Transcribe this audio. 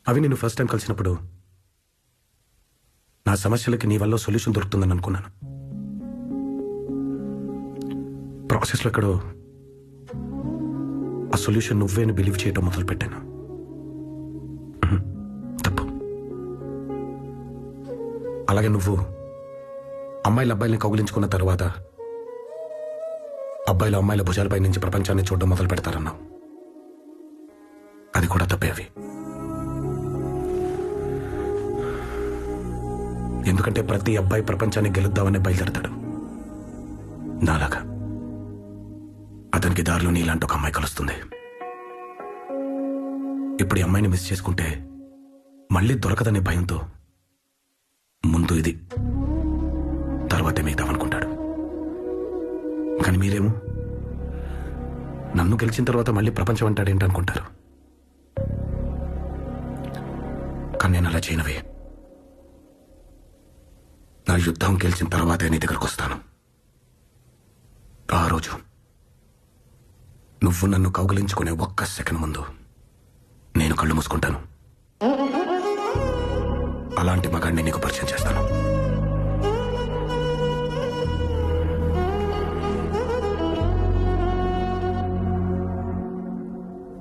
అవి నేను first time కలిసినప్పుడు నా సమస్యలకి నీ వల్ల సొల్యూషన్ దొరుకుతుందని అనుకున్నాను. ప్రాసెస్లో ఎక్కడో ఆ సొల్యూషన్ నువ్వే అని బిలీవ్ చేయడం మొదలు పెట్టాను. తప్పు. అలాగే నువ్వు అమ్మాయిల అబ్బాయిల్ని కౌగిలించుకున్న తర్వాత అబ్బాయిలు అమ్మాయిల భుజాలపై నుంచి ప్రపంచాన్ని చూడడం మొదలు పెడతారన్నావు. అది కూడా తప్పే అవి. ఎందుకంటే ప్రతి అబ్బాయి ప్రపంచాన్ని గెలుద్దామని బయలుదేరతాడు నాలాగా. అతనికి దారిలో నీలాంటి ఒక అమ్మాయి కలుస్తుంది. ఇప్పుడు ఈ అమ్మాయిని మిస్ చేసుకుంటే మళ్ళీ దొరకదనే భయంతో ముందు ఇది తర్వాతే మిగతామనుకుంటాడు. కానీ మీరేమో నన్ను గెలిచిన తర్వాత మళ్ళీ ప్రపంచం అంటాడేంటి అనుకుంటారు. కానీ నేను అలా చేయనవే. నా యుద్ధం గెలిచిన తర్వాతే నీ దగ్గరకు వస్తాను. ఆ రోజు నువ్వు నన్ను కౌగిలించుకునే ఒక్క సెకండ్ ముందు నేను కళ్ళు మూసుకుంటాను. అలాంటి మగాడిని నీకు పరిచయం చేస్తాను.